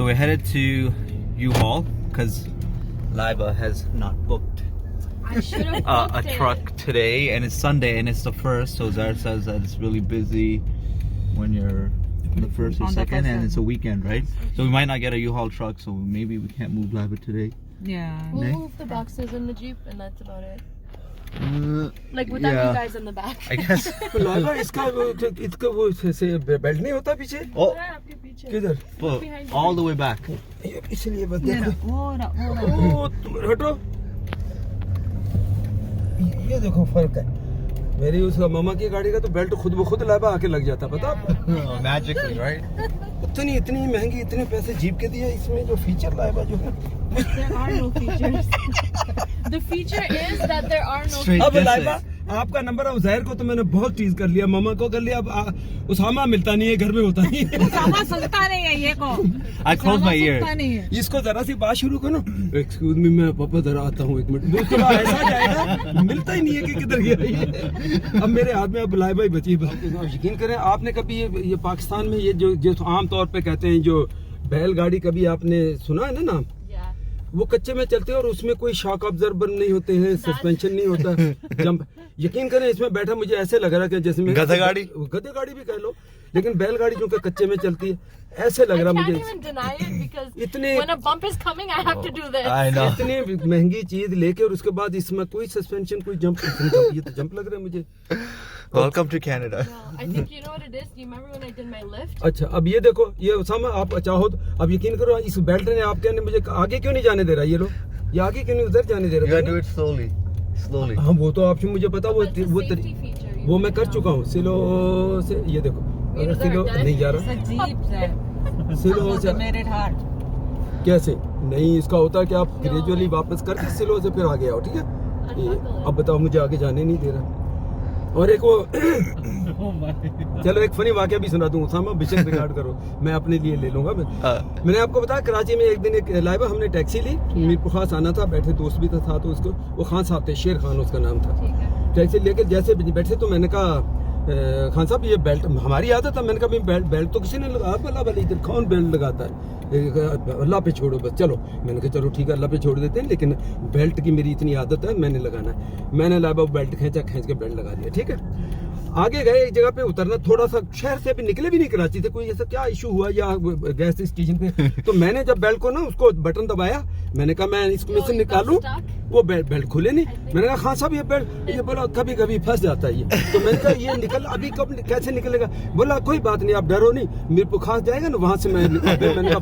So we're headed to U-Haul because Laiba has not booked I should have a truck today, and it's Sunday and it's the first. So Zara says that it's really busy when you're the first or On the second, first and it's a weekend, right? So we might not get a U-Haul truck, so maybe we can't move Laiba today. Yeah. We'll Nay? move the boxes in the Jeep and that's about it. Like without yeah. you guys in the back. I guess. Laiba इसका वो से belt नहीं होता पीछे Oh, आपके पीछे. किधर look, all the way back. ये इसलिए बस ये देखो रहा, वो रहा। ओ तुम हटो ये देखो फर्क है मेरी उसका मामा की गाड़ी का तो बेल्ट खुद ब खुद लाइबा आके लग जाता पता आपको Magically, right? इतनी महंगी इतने पैसे जीप के दिए इसमें जो फीचर लाइबा जो है There are no features. The feature is that there are no Straight अब distance. लाइबा आपका नंबर अब ज़ाहिर को तो मैंने बहुत टीज कर लिया मामा को कर लिया अब उसामा मिलता नहीं है घर में होता नहीं है सामा सुनता नहीं है ये को। I closed my ear. सुनता नहीं है। इसको जरा सी बात शुरू करो एक्सक्यूज मी मैं पापा जरा आता हूँ 1 मिनट उसके बाद ऐसा जाएगा मिलता ही नहीं है कि किधर गया ये अब मेरे हाथ में अब लाइबा ही बची है यकीन करें आपने कभी ये पाकिस्तान में ये जो आम तौर पे कहते हैं जो बैलगाड़ी कभी आपने सुना है ना नाम Yeah. वो कच्चे में चलते हैं और उसमें कोई शॉक ऑब्जर्वर नहीं होते हैं सस्पेंशन नहीं होता जंप यकीन करें इसमें बैठा मुझे ऐसे लग रहा कि जैसे मैं गधे गाड़ी? गधे गाड़ी भी कह लो लेकिन बैलगाड़ी जो कि कच्चे में चलती है ऐसे लग रहा I can't मुझे even deny it because इतने when a bump is coming, I have to do this. I know. इतनी महंगी चीज लेके और उसके बाद इसमें कोई सस्पेंशन कोई जंप ये तो जंप लग रहा है मुझे Welcome to Canada. No, I think you know what it is. Do you remember when I did my lift? अच्छा अब ये देखो ये उसामा आप चाहो तो अब यकीन करो इस बेल्ट ने आप कहने मुझे आगे क्यों नहीं जाने दे रहा ये लोग ये आगे क्यों नहीं उधर जाने दे You रहा gotta do it slowly. Slowly. हाँ वो तो आपसे मुझे पता But it's a safety feature. वो मैं कर चुका हूँ सिलो से ये देखो मेरे अगर सिलो उधर नहीं जा रहा अजीब है। सिलो से मेरे हार्ट। कैसे नहीं इसका होता है कि आप ग्रेजुअली वापस करके सिलो से फिर आगे आओ ठीक है ये अब बताओ मुझे आगे जाने नहीं दे रहा और एक वो चलो एक फनी वाकया भी सुना दूं उसामा बेशक रिकॉर्ड करो मैं अपने लिए ले लूंगा मैंने आपको बताया कराची में एक दिन एक लाइबा हमने टैक्सी ली मीरपुर खास आना था बैठे दोस्त भी था तो उसको वो खान साहब थे शेर खान उसका नाम था ठीक है. टैक्सी लेकर जैसे बैठे तो मैंने कहा खान साहब ये बेल्ट हमारी आदत है मैंने कहा बेल्ट तो किसी ने लगा भला भले इधर कौन बेल्ट लगाता है अल्लाह पे छोड़ो बस चलो मैंने कहा चलो ठीक है अल्लाह पे छोड़ देते हैं लेकिन बेल्ट की मेरी इतनी आदत है मैंने लगाना है मैंने लाइबा बेल्ट खींच के बेल्ट लगा दिया ठीक है आगे गए एक जगह पे उतरना थोड़ा सा शहर से अभी निकले भी नहीं कराची से कोई ऐसा क्या इशू हुआ या गैस स्टेशन पे तो मैंने जब बेल्ट को ना उसको बटन दबाया मैंने कहा मैं इसमें से निकालूं वो बेल्ट खुले नहीं मैंने कहा खान साहब ये बेल्ट ये बोला कभी कभी फंस जाता है ये तो मैंने कहा ये निकल अभी कब कैसे निकलेगा बोला कोई बात नहीं आप डरो नहीं मीरपुर खास जाएगा ना वहां से मैंने कहा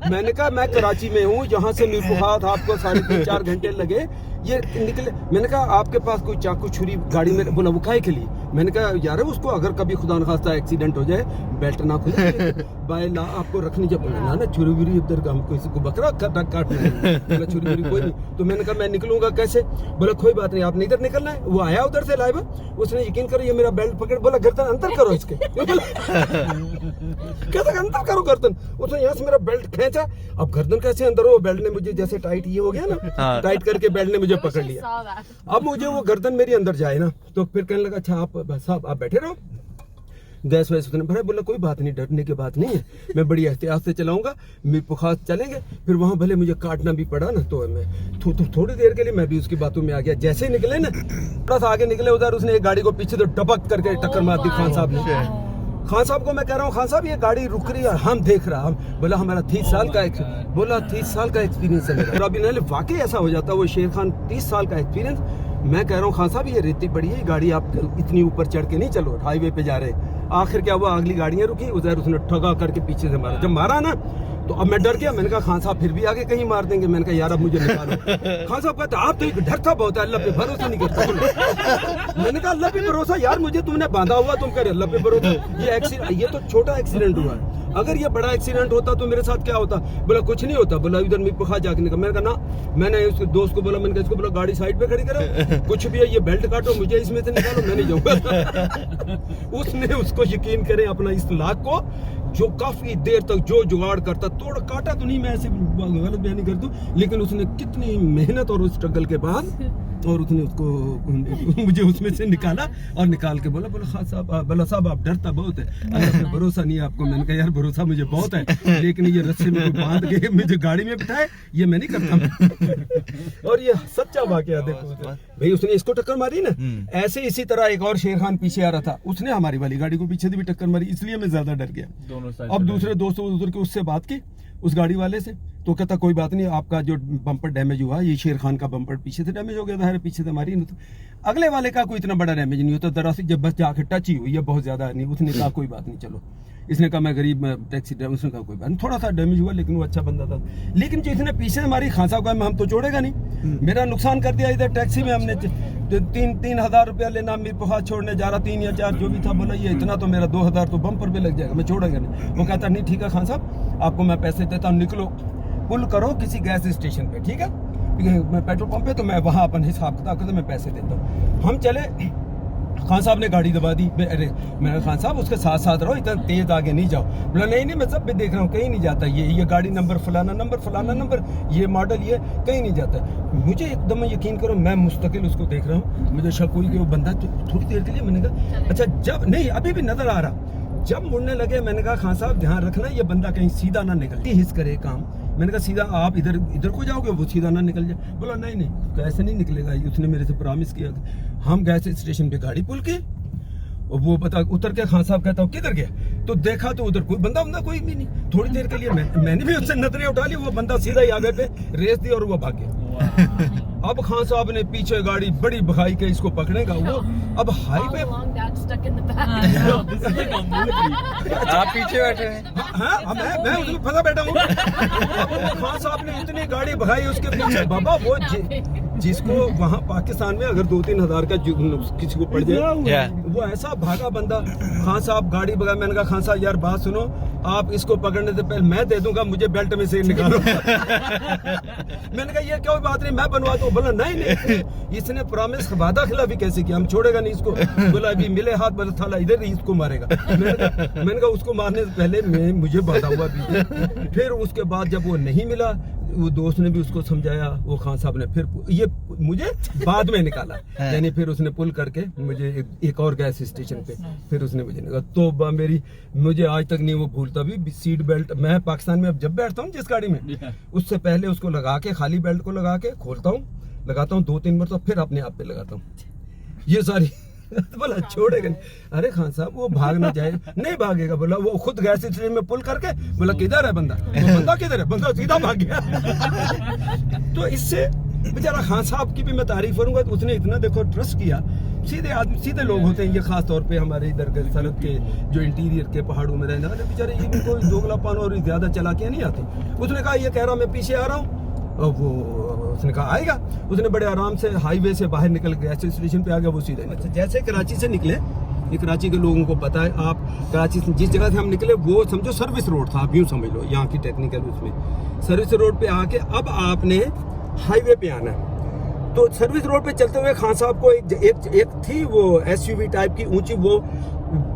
मैंने कहा मैं कराची में हूँ यहाँ से मीरपुर खास आपको 3.5-4 घंटे लगे ये निकले मैंने कहा आपके पास कोई चाकू छुरी गाड़ी में बोला वो काहे के लिए मैंने कहा यार उसको अगर कभी खुदा न खास्ता एक्सीडेंट हो जाए बेल्ट ना खुले बाय ला आपको रखनी जब ना ना छुरी वुरी इधर का हमको इसको बकरा काटना है बोला छुरी वुरी कोई नहीं तो मैंने कहा मैं निकलूंगा कैसे बोला कोई बात नहीं आपने इधर निकलना है वो आया उधर से लाइबा उसने यकीन करो ये मेरा बेल्ट पकड़ बोला गर्दन अंतर करो इसके कहता अंतर करो गर्दन उसने यहाँ से मेरा बेल्ट खींचा अब गर्दन कैसे अंदर हो बेल्ट ने मुझे जैसे टाइट ये हो गया ना टाइट करके बेल्ट ने मुझे पकड़ लिया Saw that. अब मुझे वो गर्दन मेरी अंदर जाए ना तो फिर कहने लगा अच्छा आप साहब आप बैठे रहो गैस वैस उसने भरा बोला कोई बात नहीं डरने की बात नहीं है मैं बड़ी एहतियात से चलाऊंगा मीरपुर खास चलेंगे फिर वहां भले मुझे काटना भी पड़ा ना तो मैं थोड़ी देर के लिए मैं भी उसकी बातों में आ गया जैसे ही निकले ना थोड़ा सा आगे निकले उधर उसने एक गाड़ी को पीछे तो टपक करके टक्कर मार दी खान साहब ने खान साहब को मैं कह रहा हूँ खान साहब ये गाड़ी रुक रही है हम देख रहा हम बोला हमारा 30 साल का बोला 30 साल का एक्सपीरियंस है मेरा अभी नहीं वाकई ऐसा हो जाता वो शेर खान 30 साल का एक्सपीरियंस मैं कह रहा हूँ खान साहब ये रेती पड़ी है गाड़ी आप इतनी ऊपर चढ़ के नहीं चलो हाईवे पे जा रहे आखिर क्या हुआ अगली गाड़ियां रुकी उधर उसने ठगा करके पीछे से मारा जब मारा ना तो अब मैं डर गया मैंने कहा खान साहब फिर भी आगे कहीं मार देंगे मैंने कहा यार अब मुझे निकालो खान साहब कहते आप तो एक डरता बहुत है अल्लाह पे भरोसा नहीं करता मैंने कहा अल्लाह पे भरोसा यार मुझे तुमने बांधा हुआ तुम कह रहे अल्लाह पे भरोसा ये तो छोटा एक्सीडेंट हुआ है अगर ये बड़ा एक्सीडेंट होता तो मेरे साथ क्या होता बोला कुछ नहीं होता बोला इधर मीरपुर खास जाके निकल मैंने कहा ना मैंने उसके दोस्त को बोला मैंने कहा इसको बोला गाड़ी साइड पे खड़ी करो कुछ भी है ये बेल्ट काटो मुझे इसमें से निकालो मैं नहीं जाऊंगा उसने उसको यकीन करें अपना इस लाख को जो काफी देर तक जो जुगाड़ करता तोड़ काटा तो नहीं मैं ऐसे गलत बयानी कर दूं लेकिन उसने कितनी मेहनत और उस स्ट्रगल के बाद और उसने उसको मुझे उसमें से निकाला और निकाल के बोला खान साहब बोला साहब आप डरता बहुत है, अल्लाह पे भरोसा नहीं है आपको। मैंने कहा यार भरोसा मुझे बहुत है, लेकिन ये रस्से में बांध के मुझे गाड़ी में बिठाए ये मैं नहीं करता। और ये सच्चा वाकया देखो भाई, उसने इसको टक्कर मारी ना, ऐसे इसी तरह एक और शेर खान पीछे आ रहा था, उसने हमारी वाली गाड़ी को पीछे से भी टक्कर मारी, इसलिए मैं ज्यादा डर गया। दोनों साइड अब दूसरे दोस्तों उधर के उससे बात की उस गाड़ी वाले से, तो कहता कोई बात नहीं, आपका जो बम्पर डैमेज हुआ ये शेर खान का बम्पर पीछे से डैमेज हो गया था, पीछे से हमारी, तो अगले वाले का कोई इतना बड़ा डैमेज नहीं होता, दरअसल जब बस जाके टच ही हुई है, बहुत ज्यादा नहीं। उसने कहा कोई बात नहीं, चलो। इसने कहा मैं गरीब टैक्सी ड्राइवर, उसने कहा कोई बात नहीं, थोड़ा सा डैमेज हुआ लेकिन वो अच्छा बंदा था। लेकिन जो इसने पीछे हमारी खान साहब का हम तो जोड़ेगा नहीं, मेरा नुकसान कर दिया इधर टैक्सी में हमने। 3,000 रुपया लेना मेरे को हाथ छोड़ने जा रहा, 3 या 4 जो भी था, बोला ये इतना तो मेरा 2,000 तो बम्पर पे लग जाएगा, मैं छोड़ेगा नहीं। वो कहता नहीं ठीक है खान साहब आपको मैं पैसे देता हूँ, निकलो पुल करो किसी गैस स्टेशन पे, ठीक है मैं पेट्रोल पंप पे, तो मैं वहाँ अपन हिसाब किताब करके मैं पैसे देता हूँ। हम चले, खान साहब ने गाड़ी दबा दी। अरे मैंने खान साहब उसके साथ साथ रहो, इतना तेज आगे नहीं जाओ। बोला नहीं मैं सब भी देख रहा हूँ कहीं नहीं जाता, ये गाड़ी नंबर फलाना नंबर ये मॉडल ये कहीं नहीं जाता। मुझे एकदम यकीन करो मैं मुस्तकिल उसको देख रहा हूँ, मुझे शक हुई कि वो बंदा थोड़ी देर के लिए, मैंने कहा अच्छा जब नहीं अभी भी नजर आ रहा, जब मुड़ने लगे मैंने कहा खान साहब ध्यान रखना ये बंदा कहीं सीधा ना निकल हिस करे काम। मैंने कहा सीधा आप इधर को जाओगे, वो सीधा ना निकल जाए। बोला नहीं ऐसे नहीं निकलेगा, उसने मेरे से प्रॉमिस किया। हम गए थे स्टेशन पे गाड़ी पुल के, और वो पता उतर के खान साहब कहता हूँ किधर गया, तो देखा तो उधर कोई बंदा कोई भी नहीं। थोड़ी देर के लिए मैंने भी उससे नजरें उठा ली, वो बंदा सीधा ही आगे पे रेस दी और वो भाग गया। अब खान साहब ने पीछे गाड़ी बड़ी भगाई के इसको पकड़ेगा वो, अब हाईवे आप पीछे बैठे हैं। मैं उसमें फंसा बैठा हूँ। खान साहब ने इतनी गाड़ी भगाई उसके पीछे, बाबा वो जिसको वहाँ पाकिस्तान में अगर 2-3 हज़ार का किसी को पड़ जाए, वो ऐसा भागा बंदा। खान साहब गाड़ी भगा, मैंने कहा खान साहब यार बात सुनो, आप इसको पकड़ने से पहले मैं दे दूंगा, मुझे बेल्ट में से निकालो। मैंने कहा ये कोई बात नहीं मैं बनवा दूं। बोला नहीं इसने प्रॉमिस वादा खिलाफी कैसे किया, हम छोड़ेगा नहीं इसको। बोला अभी मिले हाथ, बोला थाला इधर ही इसको मारेगा। मैंने कहा उसको मारने से पहले मुझे बांधा हुआ भी। फिर उसके बाद जब वो नहीं मिला, वो दोस्त ने भी उसको समझाया, वो खान साहब ने फिर ये मुझे बाद में निकाला, यानी फिर उसने पुल करके मुझे एक और गैस स्टेशन पे फिर उसने मुझे निकाला। तो मेरी मुझे आज तक नहीं वो भूलता भी, सीट बेल्ट मैं पाकिस्तान में अब जब बैठता हूँ जिस गाड़ी में, उससे पहले उसको लगा के खाली बेल्ट को लगा के खोलता हूँ, लगाता हूँ 2-3 बार, तो फिर अपने आप पे लगाता हूँ ये सारी। बोला छोड़ेगा नहीं। अरे खान साहब वो भाग ना जाए, नहीं भागेगा। बोला वो खुद गैस स्टेशन में पुल करके, बोला किधर है बंदा, वो बंदा किधर है, बंदा सीधा भाग गया। तो इससे बेचारा खान साहब की भी मैं तारीफ करूंगा, तो उसने इतना देखो ट्रस्ट किया। सीधे आदमी सीधे लोग होते हैं ये, खास तौर पे हमारे इधर के सड़क के जो इंटीरियर के पहाड़ों में रहने वाले बेचारे, इनको दोगलापन और ज्यादा चलाकियां नहीं आती। उसने कहा ये कह रहा मैं पीछे आ रहा हूँ, वो उसने कहा आएगा। उसने बड़े आराम से हाईवे से बाहर निकल गया, स्टेशन पे आ गया, वो सीधे। अच्छा जैसे कराची से निकले, ये कराची के लोगों को पता है, आप कराची से जिस जगह से हम निकले वो समझो सर्विस रोड था, आप यूँ समझ लो यहाँ की टेक्निकल उसमें सर्विस रोड पे आके अब आपने हाईवे पे आना है। तो सर्विस रोड पे चलते हुए खान साहब को एक थी वो SUV टाइप की ऊंची, वो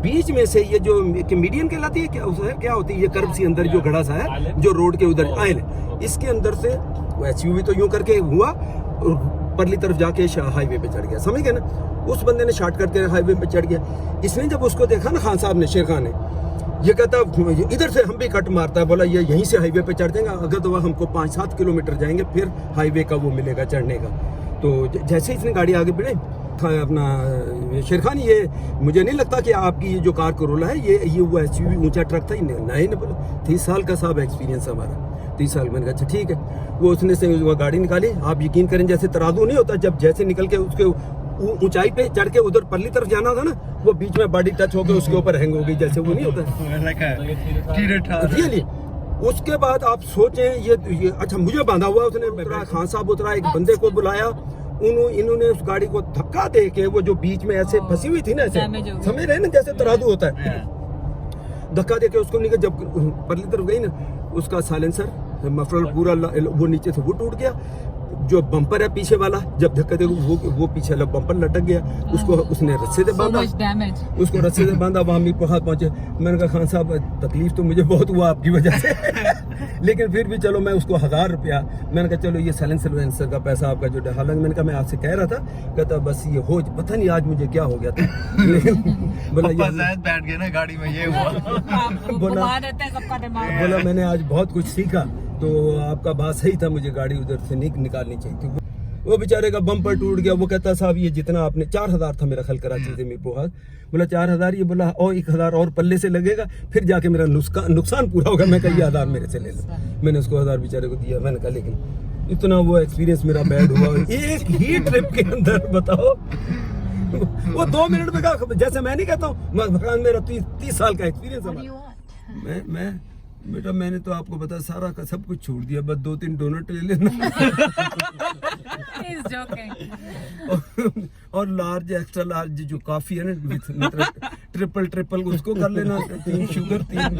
बीच में से ये जो मीडियन कहलाती है क्या होती है, ये कर्व सी अंदर जो घड़ा सा है जो रोड के उधर आयल, इसके अंदर से वो SUV तो यूं करके हुआ, परली तरफ जाके हाईवे पे चढ़ गया, समझ गए ना। उस बंदे ने शॉर्ट करके हाईवे पे चढ़ गया। इसने जब उसको देखा ना खान साहब ने, शेर खान ने, ये कहता इधर से हम भी कट मारता है। बोला ये यहीं से हाईवे पे चढ़ देंगे, अगर तो वह हमको 5-7 किलोमीटर जाएंगे फिर हाईवे का वो मिलेगा चढ़ने का। तो जैसे इसने गाड़ी आगे बढ़े, अपना शेर खान ये मुझे नहीं लगता कि आपकी ये जो कार करोला है ये वो SUV ऊंचा ट्रक था। नहीं ना, बोला 30 साल का साहब एक्सपीरियंस हमारा, 30 साल। मैंने कहा अच्छा ठीक है। वो उसने से वो गाड़ी निकाली, आप यकीन करें जैसे तराजू नहीं होता, जब जैसे निकल के उसके ऊंचाई पे चढ़ के उधर परली तरफ जाना था ना, वो बीच में बॉडी टच होकर उसके ऊपर हैंग हो गई, जैसे वो नहीं होता रियली। उसके बाद आप सोचें ये अच्छा मुझे बांधा हुआ, उसने खान साहब उतरा, एक बंदे को बुलाया, इन्होंने उस गाड़ी को धक्का दे के, वो जो बीच में ऐसे फंसी हुई थी ना, ऐसे समझ रहे ना जैसे तराजू होता है, धक्का दे के उसको निकल, जब परली तरफ गई ना, उसका साइलेंसर मफरल पूरा वो नीचे से वो टूट गया। जो बम्पर है पीछे वाला, जब धक्का दे वो पीछे वाला बम्पर लटक गया, उसको उसने रस्से से बांधा, उसको रस्से से बांधा, वहां मेरे को हाथ पहुंचे। मैंने कहा खान साहब तकलीफ तो मुझे बहुत हुआ आपकी वजह से। लेकिन फिर भी चलो मैं उसको 1000 रुपया, मैंने कहा चलो ये साइलेंसर का पैसा आपका जो, हालांकि मैंने कहा मैं आपसे कह रहा था, कहता बस ये हो, पता नहीं आज मुझे क्या हो गया था। लेकिन बोला पापा ये शायद बैठ गए ना गाड़ी में, ये हुआ। घुमा देते हैं सबका दिमाग। बोला मैंने आज बहुत कुछ सीखा, तो आपका बात सही था, मुझे गाड़ी उधर से निकालनी चाहिए थी। वो बेचारे का बम्पर टूट गया। वो कहता साहब ये जितना आपने 4000 था मेरा खल कराची से मीरपुर, बोला 4000, ये बोला और 1000 और पल्ले से लगेगा, फिर जाके मेरा नुकसान पूरा होगा। मैं कहा 1000 मेरे से ले लो। मैंने उसको 1000 बेचारे को दिया। मैंने कहा लेकिन इतना वो एक्सपीरियंस मेरा बैड हुआ एक ही ट्रिप के अंदर, बताओ। वो 2 मिनट में कहा, जैसे मैं नहीं कहता हूँ मेरा 30 साल का एक्सपीरियंस है। मैं बेटा मैंने तो आपको बता सारा का सब कुछ छोड़ दिया, बस 2-3 डोनट ले लेना। He's joking. और लार्ज एक्स्ट्रा लार्ज जो कॉफी है ना, मतलब ट्रिपल उसको कर लेना, 3 शुगर 3,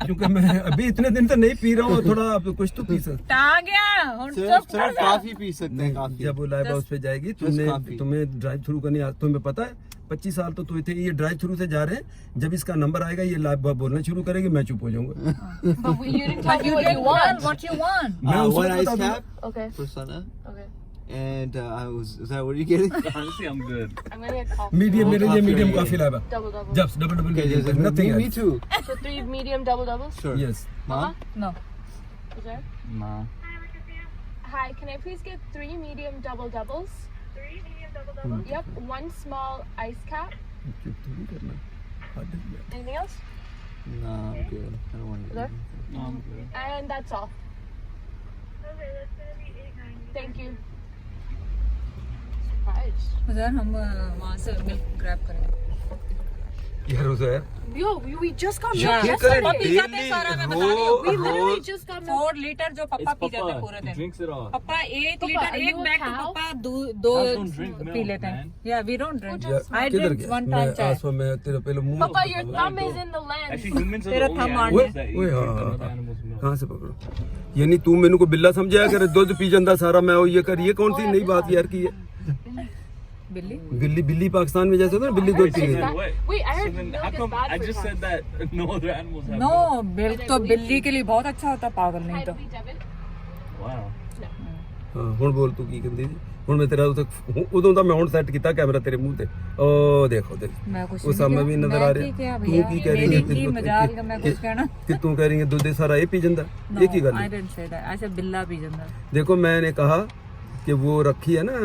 क्योंकि मैं अभी इतने दिन तो नहीं पी रहा हूँ, थोड़ा कुछ तो पी सकता। आ गया ਹੁਣ सिर्फ चुप कर जा। काफी पी सकते हैं, काफी। जब वो लाइबा उस पे जाएगी, तुम्हें ड्राइव थ्रू करनी, तुम्हें पता है 25 साल तो थे, ये ड्राइव थ्रू से जा रहे हैं। जब इसका नंबर आएगा ये लाइबा बोलना शुरू करेगी, मैं चुप हो जाऊंगा। But you didn't tell But me you what you did want. what you want. मैं उसको One ice बता दूंगा। cap Okay. for Sana, Okay. and is that what you're getting? Honestly, I'm good. I'm gonna get coffee. Medium मेरे लिए Coffee. Medium coffee Laiba, Double. जब double Okay, just, nothing me too. So 3 medium double doubles. Sure. Yes Huh? No. Is there? Nah. Hi, can I please get 3 medium double doubles? 3 medium double doubles. Yep. 1 small ice cap. Anything else? Nah, I'm good. I don't want to. There? No, I'm good. And that's all. Okay, that's gonna be $8.90. Thank you. Surprised. उधर हम वहाँ से milk grab करेंगे। यार उसे Yo, we just got ये milk करे yesterday. P जाते हैं सारा, मैं बता रही हूँ। We literally just got milk. 4 litre जो पप्पा It's पी जाते हैं Papa. पूरे He दिन। drinks it all. Papa 1 Papa, litre, are 1 you a bag तो cow? पप्पा दो Cows don't drink P milk, लेते हैं। man. Yeah, we don't drink. Who does? I किधर drink गया? 1 मैं time चाय। आसपास में तेरे पहले मुंह Papa, your Let thumb go. is in the land. Actually, humans are तेरा the only thumb animals आने- that eat ओए drink हाँ other animals' milk. कहाँ से पकड़ो? यानी तू मेनू को बिल्ला समझाया कर, दूध पी ਜਾਂਦਾ सारा मैं वो ये कर, ये कौन सी नई बात यार की है? बिल्ली। बिल्ली पाकिस्तान में जैसे होता है ना, बिल्ली दूध पी So रही then है। what? Wait, I So heard then milk how is come bad I for just your said that no other animals have No, milk? बिल्क तो बिल्ली के लिए बहुत अच्छा होता, पागल नहीं Hi, तो। please, Devin. Wow. हाँ ਹੁਣ बोल तू की कहती जी, ਹੁਣ मैं तेरा उदों ਦਾ मैं ਹੁਣ ਸੈੱਟ ਕੀਤਾ कैमरा तेरे मुंह ते, ओ देखो देख मैं कुछ वो सामने भी नजर आ रही है। तू की कह रही है मजाक का, मैं कुछ कहना। कि तू कह रही है दूध सारा ये पी ਜਾਂਦਾ, ये की गल I है? didn't say that. I said बिल्ला पी ਜਾਂਦਾ। देखो मैंने कहा कि वो रखी है ना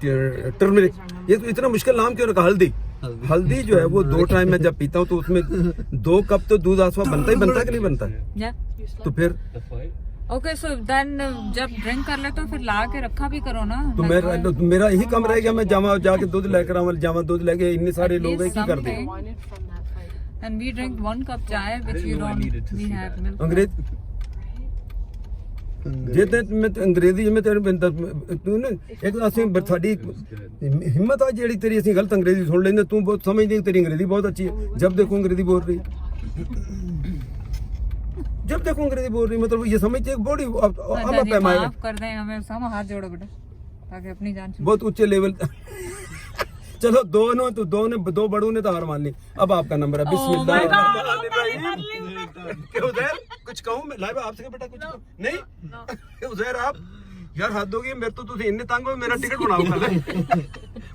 टर्मरिक, ये तो इतना मुश्किल नाम क्यों रखा? हल्दी जो है वो 2 टाइम में जब पीता हूँ तो उसमें 2 कप तो दूध आसवा बनता ही बनता है कि नहीं बनता? Yeah. तो फिर The fight? Okay, so then जब ड्रिंक कर ले तो फिर ला के रखा भी करो ना। तो मेरा यही कम रह गया, मैं जावा जाके दूध लेकर आवा, जावा दूध लेके, इतने सारे लोग हैं की कर दे। Wanted from that fight. And we drink 1 cup chai, which didn't you know I don't. needed to We see have that. milk. अंग्रेज ਜੇ ਤੇ ਮੈਂ ਤੇ ਅੰਗਰੇਜ਼ੀ ਮੈਂ ਤੇਰੇ ਬੰਦਾ ਤੂੰ ਨਾ ਇੱਕ ਅਸੀਂ ਸਾਡੀ ਹਿੰਮਤ ਆ ਜਿਹੜੀ ਤੇਰੀ, ਅਸੀਂ ਗਲਤ ਅੰਗਰੇਜ਼ੀ ਸੁਣ ਲੈਂਦੇ, ਤੂੰ ਬਹੁਤ ਸਮਝਦੀ, ਤੇਰੀ ਅੰਗਰੇਜ਼ੀ ਬਹੁਤ अच्छी है। जब देखो अंग्रेजी बोल रही, जब देखो अंग्रेजी बोल रही, मतलब ये समझते हैं बॉडी अच्छा जी, माफ कर दें हमें, हम हाथ जोड़ो बेटा ताकि अपनी जान छूटे। बहुत ऊंचे लेवल। चलो दो बड़ों ने तो हार मान ली। अब आपका नंबर है, बिस्मिल्लाह। उजैर कुछ कहूं मैं लाइव आपसे क्या बेटा? कुछ नहीं उजैर आप यार हद होगी, मेरे तो तुझे इतने तंग हो, मेरा टिकट बनाओ।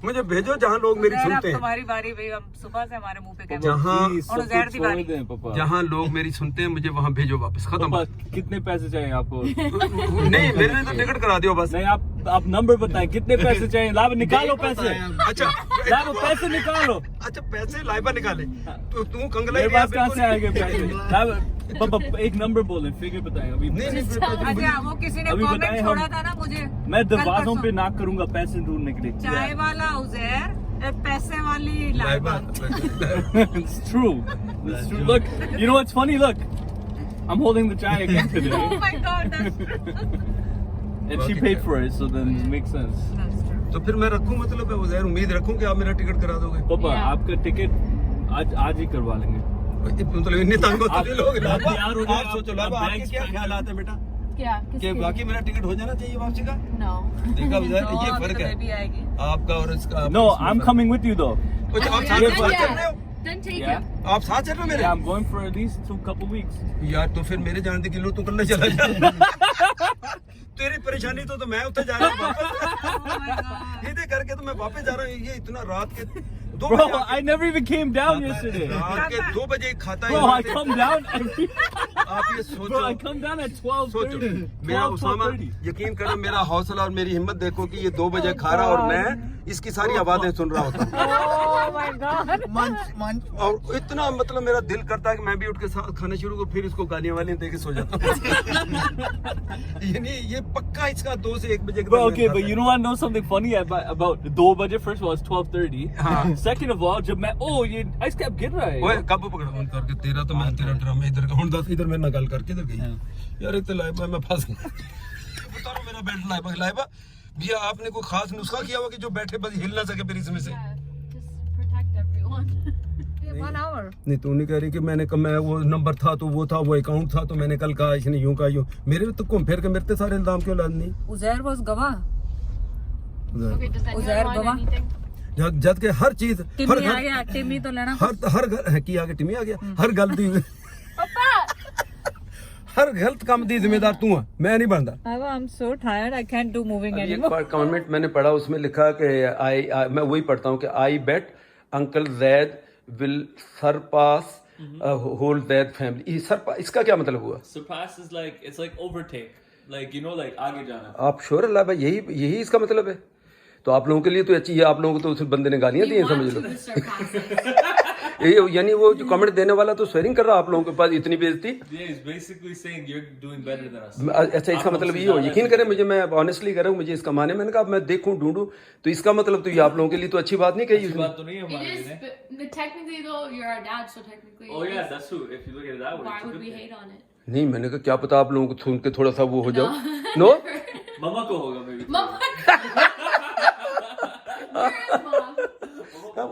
मुझे भेजो जहाँ लोग मेरी उज़ैर, सुनते अब हैं, तुम्हारी बारी भाई, हम सुबह से हमारे मुंह पे कैमरा। जहाँ Please, और सब उज़ैर कुछ की बारी। छोड़ दें, पापा। जहाँ लोग मेरी सुनते हैं मुझे वहाँ भेजो वापस, खत्म। पापा, कितने पैसे चाहिए आपको? नहीं मेरे लिए तो टिकट करा दियो बस। नहीं, आप नंबर बताएं, कितने पैसे चाहिए? लाभ निकालो पैसे। अच्छा लाभ पैसे निकालो। अच्छा पैसे लाइबा निकाले तो तू कंगला मेरे पास कहाँ से आएंगे पैसे? लाभ पापा एक नंबर बोले, फिगर बताएं अभी। नहीं अच्छा, वो किसी ने अभी कमेंट बताएं हम। छोड़ा था ना मुझे, मैं कल दरवाजों परसों। पे नाक करूंगा पैसे ढूंढने के लिए। चाय वाला उज़ैर, पैसे वाली Laiba. It's true. It's true. Look, you know what's funny? Look, I'm holding the chai again today. Oh my God, And she paid for it, so then it makes sense. that's true. तो फिर मैं रखूं, मतलब उज़ैर उम्मीद रखूं कि आप मेरा टिकट करा दोगे। पापा, Yeah. आपका टिकट आज ही करवा लेंगे। मतलब इतने तंग हो तुझे लोग। आप तैयार हो जाओ, आप सोचो आप आपके bags क्या pack ख्यालात है बेटा क्या? कि किसके? बाकी मेरा टिकट हो जाना चाहिए वापसी का? No. देखा उज़ैर, No, ये अभी फर्क तो है बेबी आएगी। आपका और इसका। No, I'm coming with you though. कुछ आप Yeah, साथ में yeah, बात yeah. कर रहे हो? Then take Yeah. him. आप साथ चल रहे हो मेरे? Yeah, I'm going for at least 2 weeks. यार तो फिर मेरे जान दे किलो तू कल्ले चला जा। तेरी परेशानी तो मैं उत्ते जा रहा हूँ वापस। ये करके तो मैं वापस जा रहा हूँ। ये इतना रात के 2 Bro, बजे I never even came down yesterday. रात के 2 बजे खाता है। Bro, I come down every. आप ये Bro, I सोचो, come down at सोचो 12:30. मेरा उसामा 12:30. यकीन करो मेरा हौसला और मेरी हिम्मत देखो कि ये 2 बजे खा रहा और मैं इसकी सारी आवाजें सुन रहा होता हूँ। Oh my God. मंच और इतना मतलब मेरा दिल करता है कि मैं भी उठ के साथ खाना शुरू करूँ फिर इसको गालियां वालियां दे के सो जाता हूँ। ये पक्का इसका 2 से 1 बजे के Bro, दरमियान okay, खाता but है। you know what? Know something funny about 2 बजे? First of all, it's 12:30. हाँ। Second of all, जब मैं ये ice cap गिर रहा है। ओए कब पकड़ा फोन करके तेरा तो मैं तेरा ड्रामा इधर का हुन दस इधर मेरे नाल गल करके इधर गई यार एक तो लाइबा मैं फंस गया उतारो मेरा बेल्ट लाइबा भैया आपने कोई खास नुस्खा किया हुआ कि जो बैठे बस हिल ना सके फिर इसमें से Yeah, just protect everyone. 1 hour. नहीं तू नहीं कह रही कि मैंने कहा मैं वो नंबर था तो वो था वो अकाउंट था तो मैंने कल कहा इसने यूं कहा यूं मेरे तो घूम फिर के मेरे ते सारे इल्जाम क्यों लाद नहीं Uzair was गवाह. Okay, does Uzair anyone Gawah? want anything? जद के हर चीज हर टिम्मी आ घर गया, टिम्मी तो लेना। हर घर की आगे टिमी आ गया हर गल दी Papa! हर गलत काम दी जिम्मेदार तू है मैं नहीं बनता I'm so tired. I can't do moving anymore. एक कमेंट मैंने पढ़ा उसमें लिखा कि मैं वही पढ़ता हूँ कि I bet uncle Zaid will surpass whole Zaid family इसका क्या मतलब हुआ Surpass is like it's like overtake, like you know, like आगे जाना. आप श्योर अल्लाह भाई यही इसका मतलब है तो आप लोगों के लिए तो अच्छी है आप लोगों को तो उस बंदे ने गालियां दी हैं समझ लो ये यानी वो जो कमेंट देने वाला तो स्वेरिंग कर रहा आप लोगों के पास इतनी बेइज्जती Yeah, he's basically saying you're doing better than us. अच्छा इसका मतलब ये हो यकीन करें मुझे मैं ऑनेस्टली कह रहा हूँ मुझे इसका माने मैंने कहा मैं देखूं ढूंढूं तो इसका मतलब तो ये आप लोगों के लिए तो अच्छी बात नहीं कही उसने बात तो नहीं है It हमारे is, लिए. but technically though, you're our dad, so technically. Oh it yeah, is. that's true. If you look at it that way. Why it's a would good we thing. hate on it? नहीं मैंने कहा क्या पता आप लोगों को सुन के थोड़ा सा वो हो जाओ नो Mama को होगा maybe. Mama, where is mom?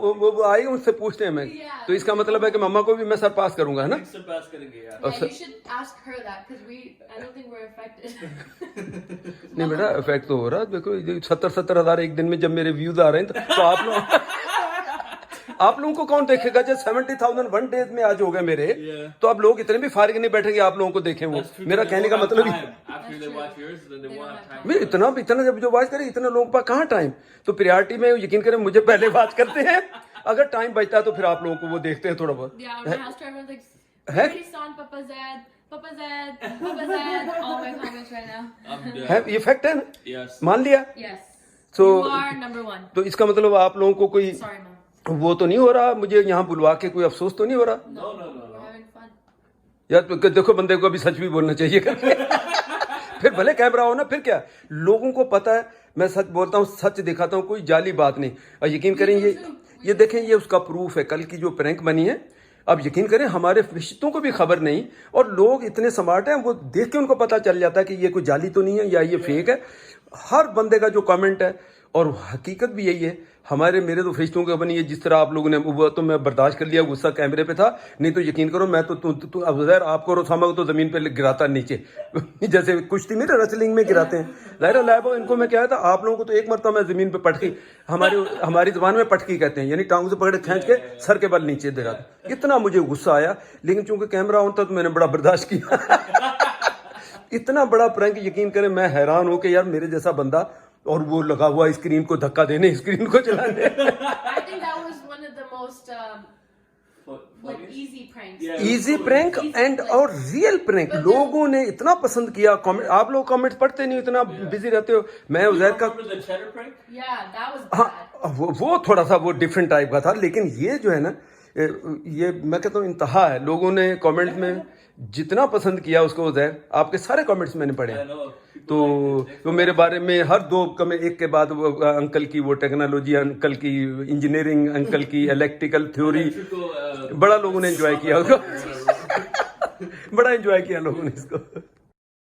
वो आएगा मुझसे पूछते हैं मैं तो इसका मतलब है कि मम्मा को भी मैं सरपास करूंगा है ना Surpass करेंगे यार. Yeah, you should ask her that because I don't think we're affected. नहीं बेटा इफेक्ट तो हो रहा है देखो 70 हजार एक दिन में जब मेरे व्यूज आ रहे हैं तो आप लोगों को कौन देखेगा जब 70,000 1 डे में आज हो गए मेरे तो अब लोग इतने भी फारिग नहीं बैठेंगे आप लोगों को देखें वो मेरा कहने का मतलब ही After they watch yours, then they won't have time. मैं इतना जब जो बात करे इतने लोगों के पास कहाँ टाइम तो प्रियरिटी में यकीन करें मुझे पहले बात करते हैं अगर टाइम बचता है तो फिर आप लोगों को वो देखते हैं थोड़ा बहुत Yeah, when I asked her, everyone's like, Huh? "Pretty son, Papa Zed, Papa Zed, Papa Zed." All my comments right now. I'm dead. है ये फैक्ट है ना Yes. मान लिया Yes. So- You are number one. तो इसका मतलब आप लोगों को कोई Sorry, mom. वो तो नहीं हो रहा मुझे यहाँ बुलवा के कोई अफसोस तो नहीं हो रहा No. We're having fun. यार तो देखो बंदे को अभी सच भी बोलना चाहिए करके फिर भले कैमरा हो ना फिर क्या लोगों को पता है मैं सच बोलता हूँ सच दिखाता हूँ कोई जाली बात नहीं और यकीन करें ये देखें ये उसका प्रूफ है कल की जो प्रैंक बनी है अब यकीन करें हमारे रिश्तों को भी खबर नहीं और लोग इतने स्मार्ट हैं वो देख के उनको पता चल जाता है कि ये कोई जाली तो नहीं है या ये फेक है हर बंदे का जो कमेंट है और हकीकत भी यही है हमारे मेरे तो फरिश्तों के बनी है जिस तरह आप लोगों ने वो तो मैं बर्दाश्त कर लिया गुस्सा कैमरे पे था नहीं तो यकीन करो मैं तो अब ज़ाहिर आपको और उसामा को तो ज़मीन पे गिराता नीचे जैसे कुश्ती में रेसलिंग में गिराते हैं ज़ाहिर लाइबो इनको मैं क्या था आप लोगों को तो एक मरतबा मैं ज़मीन पे पटकी हमारी ज़बान में पटकी कहते हैं यानी टांगों से पकड़ खींच के सर के बल नीचे गिरा इतना मुझे गुस्सा आया लेकिन चूंकि कैमरा ऑन था तो मैंने बड़ा बर्दाश्त किया इतना बड़ा प्रैंक यकीन करें मैं हैरान हूँ कि यार मेरे जैसा बंदा और वो लगा हुआ स्क्रीन को धक्का देने स्क्रीन को चलाने I think that was one of the most like easy pranks. Yeah. Easy prank and और रियल प्रैंक लोगों ने इतना पसंद किया कमेंट आप लोग कमेंट्स पढ़ते नहीं इतना बिजी रहते हो मैं उजैर का Remember the cheddar prank? Yeah, that was हाँ bad. वो थोड़ा सा वो डिफरेंट टाइप का था लेकिन ये जो है ना ये मैं कहता हूँ इंतहा है लोगों ने कमेंट में जितना पसंद किया उसको उजैर आपके सारे कमेंट्स मैंने पढ़े I know. तो मेरे बारे में हर दो कमेंट एक के बाद वो अंकल की वो टेक्नोलॉजी अंकल की इंजीनियरिंग अंकल की इलेक्ट्रिकल थ्योरी Electrical, बड़ा लोगों ने एंजॉय किया उसको बड़ा एंजॉय किया लोगों ने इसको